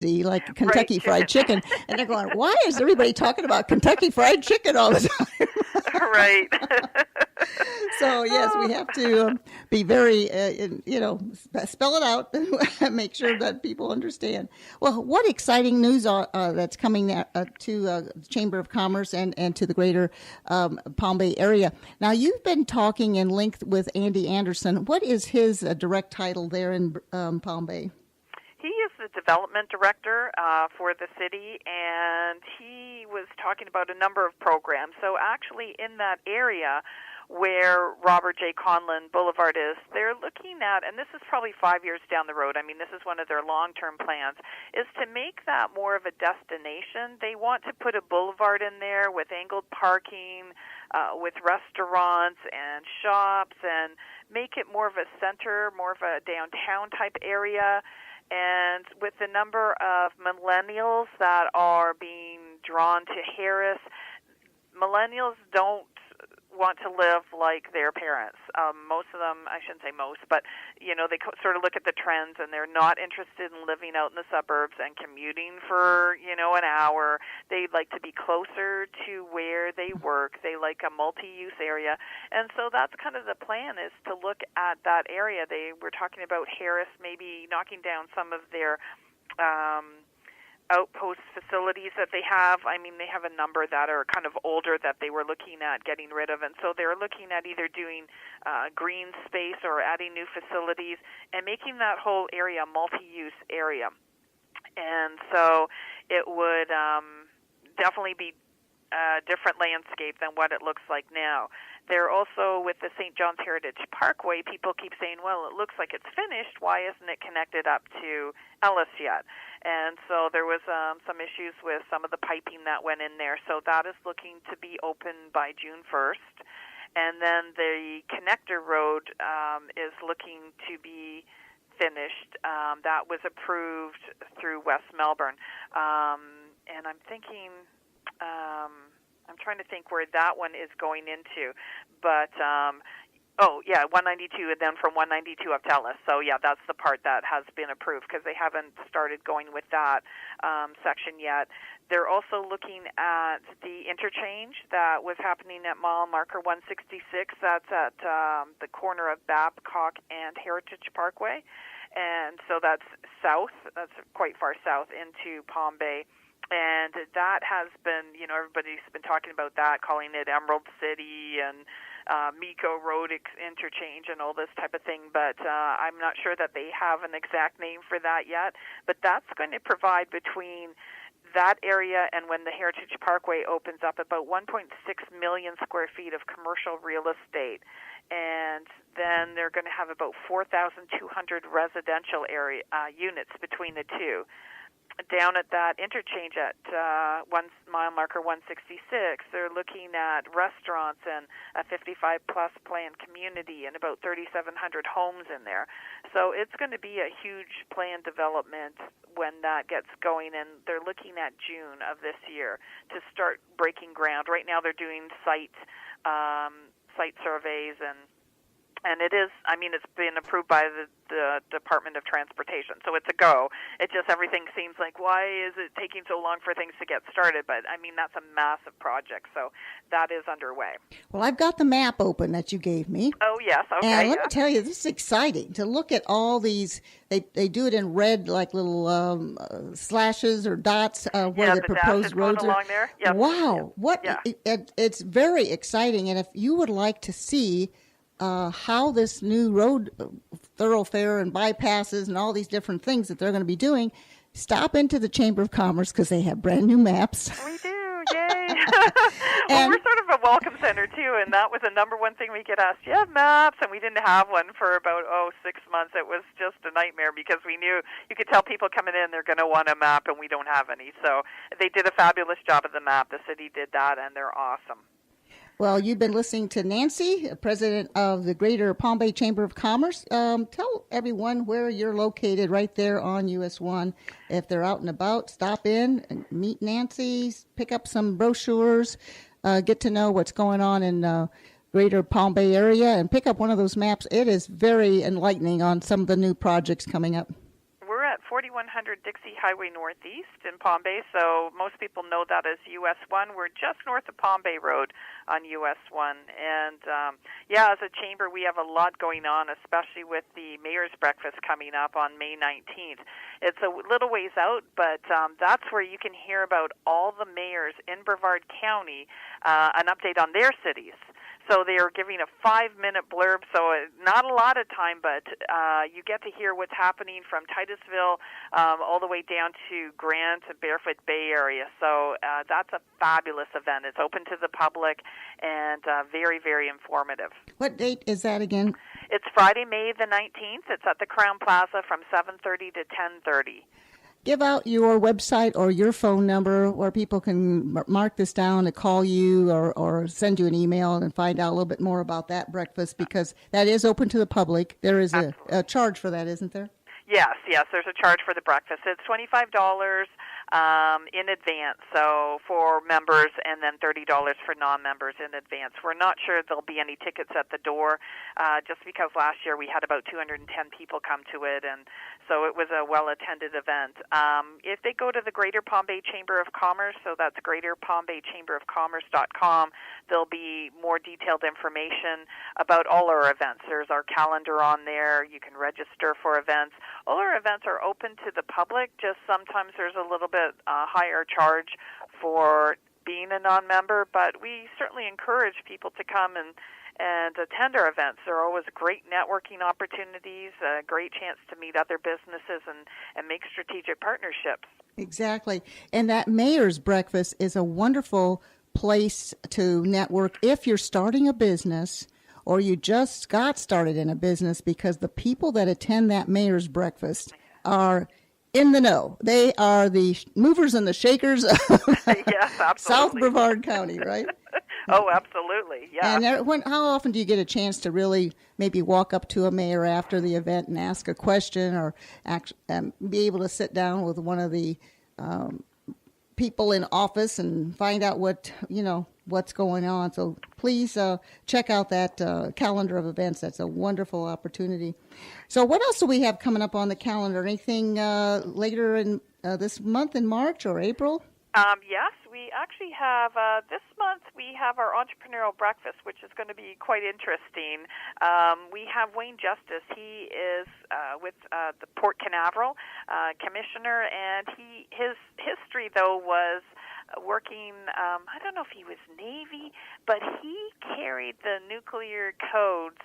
like Kentucky Right, Fried chicken. Chicken, and they're going, "Why is everybody talking about Kentucky Fried Chicken all the time?" Right. So yes, we Oh. have to be very, spell it out and make sure that people understand. Well, what exciting news that's coming to the Chamber of Commerce and to the greater Palm Bay area. Now, you've been talking and linked with Andy Anderson. What is his direct title there in Palm Bay? He is the development director for the city, and he was talking about a number of programs. So actually in that area where Robert J. Conlon Boulevard is, they're looking at, and this is probably 5 years down the road, I mean, this is one of their long-term plans, is to make that more of a destination. They want to put a boulevard in there with angled parking, with restaurants and shops, and make it more of a center, more of a downtown type area. And with the number of millennials that are being drawn to Harris, millennials don't want to live like their parents. Most of them, I shouldn't say most, but they sort of look at the trends, and they're not interested in living out in the suburbs and commuting for an hour. They like to be closer to where they work. They like a multi-use area, and so that's kind of the plan, is to look at that area. They were talking about Harris maybe knocking down some of their outpost facilities that they have. I mean, they have a number that are kind of older that they were looking at getting rid of, and so they're looking at either doing green space or adding new facilities and making that whole area a multi-use area. And so it would definitely be a different landscape than what it looks like now. They're also, with the St. John's Heritage Parkway, people keep saying, well, it looks like it's finished. Why isn't it connected up to Ellis yet? And so there was some issues with some of the piping that went in there. So that is looking to be open by June 1st. And then the connector road is looking to be finished. That was approved through West Melbourne. And I'm thinking... I'm trying to think where that one is going into, but 192, and then from 192 up to Ellis. So yeah, that's the part that has been approved, because they haven't started going with that section yet. They're also looking at the interchange that was happening at mile marker 166. That's at the corner of Babcock and Heritage Parkway, and so that's south. That's quite far south into Palm Bay. And that has been, everybody's been talking about that, calling it Emerald City and Miko Road interchange and all this type of thing. But I'm not sure that they have an exact name for that yet. But that's going to provide, between that area and when the Heritage Parkway opens up, about 1.6 million square feet of commercial real estate. And then they're going to have about 4,200 residential area units between the two. Down at that interchange at mile marker 166, they're looking at restaurants and a 55-plus planned community and about 3,700 homes in there. So it's going to be a huge planned development when that gets going, and they're looking at June of this year to start breaking ground. Right now they're doing site surveys, and it is, it's been approved by the Department of Transportation, so it's a go. It just, everything seems like, why is it taking so long for things to get started? But, that's a massive project, so that is underway. Well, I've got the map open that you gave me. Oh, yes, okay. And let me tell you, this is exciting to look at all these. They do it in red, like little slashes or dots where the proposed roads are. Along there. Yep. Wow, Yep. It's very exciting. And if you would like to see how this new road thoroughfare and bypasses and all these different things that they're going to be doing, stop into the Chamber of Commerce, because they have brand new maps. We do, yay! Well, we're sort of a welcome center too, and that was the number one thing we get asked. Do you have maps? And we didn't have one for about 6 months. It was just a nightmare, because we knew, you could tell people coming in they're going to want a map, and we don't have any. So they did a fabulous job of the map. The city did that, and they're awesome. Well, you've been listening to Nancy, president of the Greater Palm Bay Chamber of Commerce. Tell everyone where you're located right there on US 1. If they're out and about, stop in and meet Nancy, pick up some brochures, get to know what's going on in Greater Palm Bay area, and pick up one of those maps. It is very enlightening on some of the new projects coming up. We're at 4100 Dixie Highway Northeast in Palm Bay. So most people know that as US 1. We're just north of Palm Bay Road on US 1. And as a chamber, we have a lot going on, especially with the Mayor's Breakfast coming up on May 19th. It's a little ways out, but that's where you can hear about all the mayors in Brevard County, an update on their cities. So they are giving a 5-minute blurb, so not a lot of time, but you get to hear what's happening from Titusville all the way down to Grant and Barefoot Bay area. So that's a fabulous event. It's open to the public and very, very informative. What date is that again? It's Friday, May the 19th. It's at the Crown Plaza from 7:30 to 10:30. Give out your website or your phone number where people can mark this down to call you or send you an email and find out a little bit more about that breakfast, because that is open to the public. There is a charge for that, isn't there? Yes, there's a charge for the breakfast. It's $25 in advance, so for members, and then $30 for non-members in advance. We're not sure there'll be any tickets at the door, just because last year we had about 210 people come to it, and so it was a well-attended event. If they go to the Greater Palm Bay Chamber of Commerce, so that's greaterpalmbaychamberofcommerce.com, there'll be more detailed information about all our events. There's our calendar on there. You can register for events. All our events are open to the public, just sometimes there's a little bit higher charge for being a non-member, but we certainly encourage people to come and attend our events. There are always great networking opportunities, a great chance to meet other businesses and make strategic partnerships. Exactly. And that Mayor's Breakfast is a wonderful place to network if you're starting a business or you just got started in a business, because the people that attend that Mayor's Breakfast are in the know. They are the movers and the shakers of yes, South Brevard County, right? Oh, absolutely, yeah. And how often do you get a chance to really maybe walk up to a mayor after the event and ask a question, or be able to sit down with one of the people in office and find out what's going on? So please check out that calendar of events. That's a wonderful opportunity. So what else do we have coming up on the calendar? Anything later in this month in March or April? Yes, we actually have, this month we have our entrepreneurial breakfast, which is going to be quite interesting. We have Wayne Justice. He is with the Port Canaveral commissioner, and his history, though, was working, I don't know if he was Navy, but he carried the nuclear codes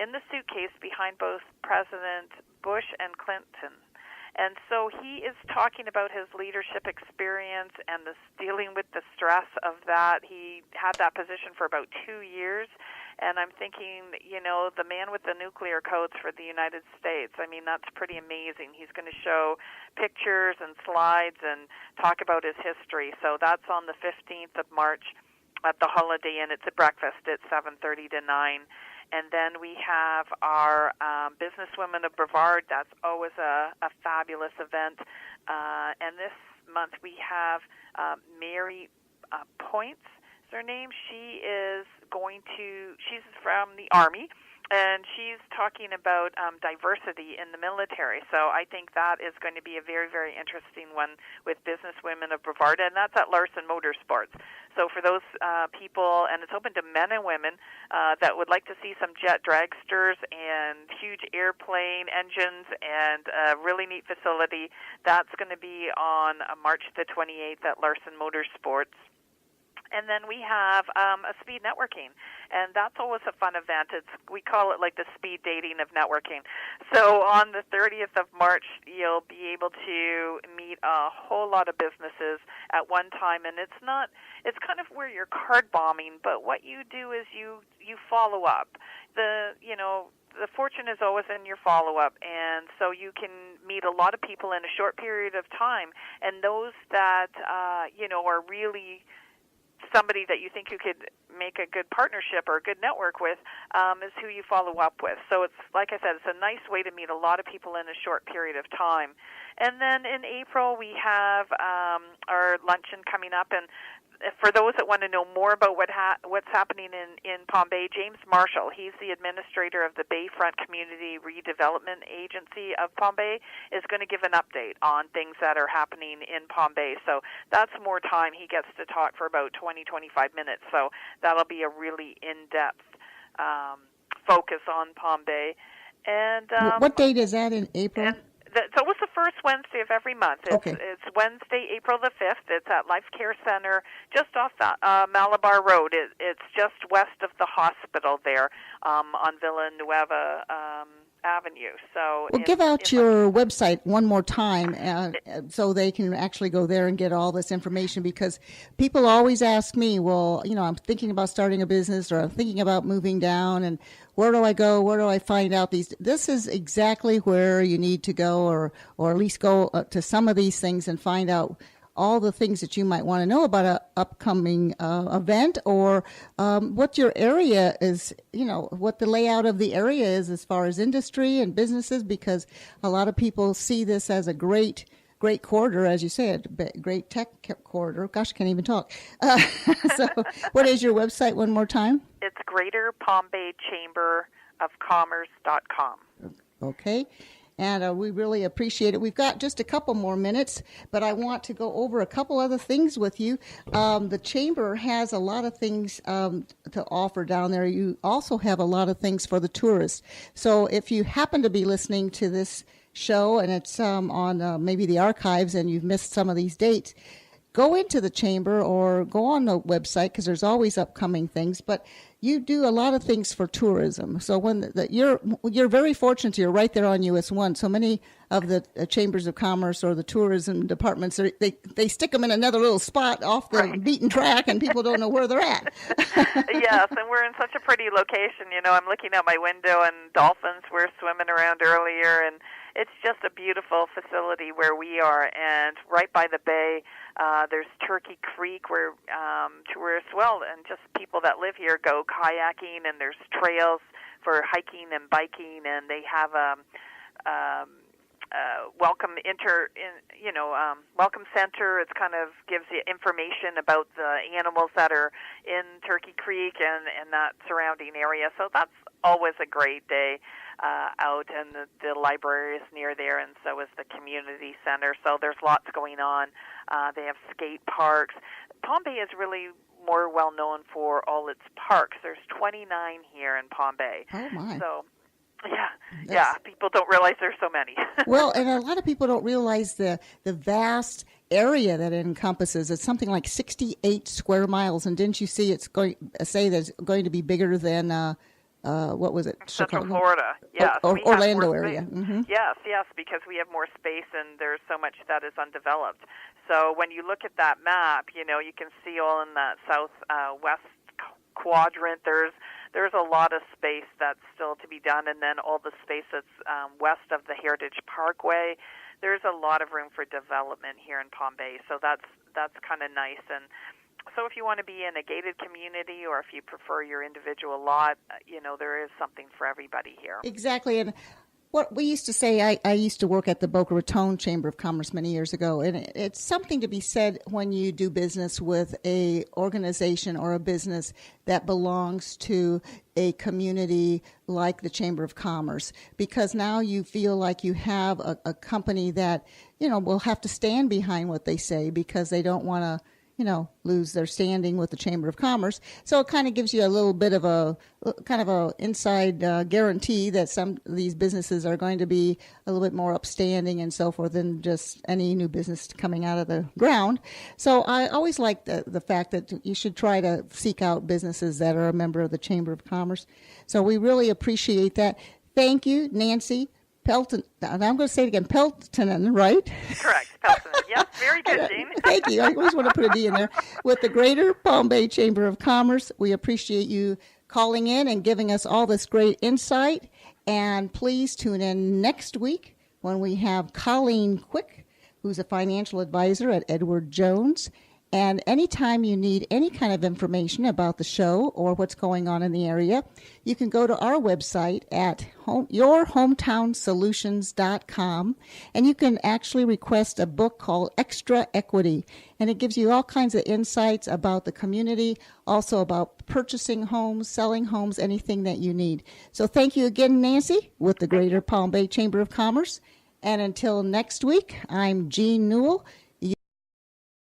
in the suitcase behind both President Bush and Clinton. And so he is talking about his leadership experience and dealing with the stress of that. He had that position for about 2 years, and I'm thinking, the man with the nuclear codes for the United States, I mean, that's pretty amazing. He's going to show pictures and slides and talk about his history. So that's on the 15th of March at the Holiday Inn. It's a breakfast at 7:30 to 9. And then we have our Businesswomen of Brevard. That's always a fabulous event. And this month we have Mary Points, is her name. She's from the Army, and she's talking about diversity in the military. So I think that is going to be a very, very interesting one with Businesswomen of Brevard, and that's at Larson Motorsports. So for those people, and it's open to men and women that would like to see some jet dragsters and huge airplane engines and a really neat facility, that's going to be on March the 28th at Larson Motorsports. And then we have a speed networking, and that's always a fun event. We call it like the speed dating of networking. So on the 30th of March, you'll be able to meet a whole lot of businesses at one time, and it's kind of where you're card bombing, but what you do is you follow up. The fortune is always in your follow-up, and so you can meet a lot of people in a short period of time, and those that, are really somebody that you think you could make a good partnership or a good network with is who you follow up with. So it's, like I said, it's a nice way to meet a lot of people in a short period of time. And then in April, we have our luncheon coming up, and for those that want to know more about what's happening in Palm Bay, James Marshall, he's the administrator of the Bayfront Community Redevelopment Agency of Palm Bay, is going to give an update on things that are happening in Palm Bay. So that's more time. He gets to talk for about 20-25 minutes. So that'll be a really in-depth focus on Palm Bay. And what date is that in April? So it's the first Wednesday of every month. It's Wednesday, April the 5th. It's at Life Care Center, just off Malabar Road. It's just west of the hospital there on Villanueva Avenue. So give out your website one more time so they can actually go there and get all this information, because people always ask me, well, I'm thinking about starting a business, or I'm thinking about moving down, and where do I go? Where do I find out these? This is exactly where you need to go, or at least go to some of these things and find out all the things that you might want to know about an upcoming event, or what your area is, what the layout of the area is as far as industry and businesses, because a lot of people see this as a great corridor, as you said, great tech corridor. Gosh, I can't even talk. So what is your website one more time? It's GreaterPalmBayChamberOfCommerce.com. Okay. And we really appreciate it. We've got just a couple more minutes, but I want to go over a couple other things with you. The Chamber has a lot of things to offer down there. You also have a lot of things for the tourists. So if you happen to be listening to this show and it's on maybe the archives and you've missed some of these dates, go into the Chamber or go on the website, because there's always upcoming things. But you do a lot of things for tourism. So when you're very fortunate, you're right there on US 1. So many of the chambers of commerce or the tourism departments, they stick them in another little spot off the beaten track, and people don't know where they're at. Yes, and we're in such a pretty location. I'm looking out my window, and dolphins were swimming around earlier, and it's just a beautiful facility where we are. And right by the bay, there's Turkey Creek, where tourists, and just people that live here go kayaking, and there's trails for hiking and biking, and they have welcome center. It kind of gives you information about the animals that are in Turkey Creek and that surrounding area. So that's always a great day out, and the library is near there, and so is the community center. So there's lots going on. They have skate parks. Palm Bay is really more well known for all its parks. There's 29 here in Palm Bay. Oh my! So yeah, people don't realize there's so many. Well, and a lot of people don't realize the vast area that it encompasses. It's something like 68 square miles, and didn't you see it's going to be bigger than what was it? Central Florida. Yes. Orlando area. Mm-hmm. Yes, because we have more space and there's so much that is undeveloped. So when you look at that map, you can see all in that southwest quadrant. There's a lot of space that's still to be done, and then all the space that's west of the Heritage Parkway. There's a lot of room for development here in Palm Bay, so that's kind of nice. And so if you want to be in a gated community, or if you prefer your individual lot, there is something for everybody here. Exactly. And what we used to say, I used to work at the Boca Raton Chamber of Commerce many years ago, and it's something to be said when you do business with a organization or a business that belongs to a community like the Chamber of Commerce, because now you feel like you have a company that, will have to stand behind what they say, because they don't want to lose their standing with the Chamber of Commerce. So it kind of gives you a little bit of a inside guarantee that some of these businesses are going to be a little bit more upstanding and so forth than just any new business coming out of the ground. So I always like the fact that you should try to seek out businesses that are a member of the Chamber of Commerce. So we really appreciate that. Thank you, Nancy Peltonen. I'm going to say it again, Peltonen, right? Correct, Peltonen. Yes, very good, Jean. Thank you. I always want to put a D in there. With the Greater Palm Bay Chamber of Commerce, we appreciate you calling in and giving us all this great insight. And please tune in next week when we have Colleen Quick, who's a financial advisor at Edward Jones. And anytime you need any kind of information about the show or what's going on in the area, you can go to our website at yourhometownsolutions.com, and you can actually request a book called Extra Equity. And it gives you all kinds of insights about the community, also about purchasing homes, selling homes, anything that you need. So thank you again, Nancy, with the Greater Palm Bay Chamber of Commerce. And until next week, I'm Jean Newell,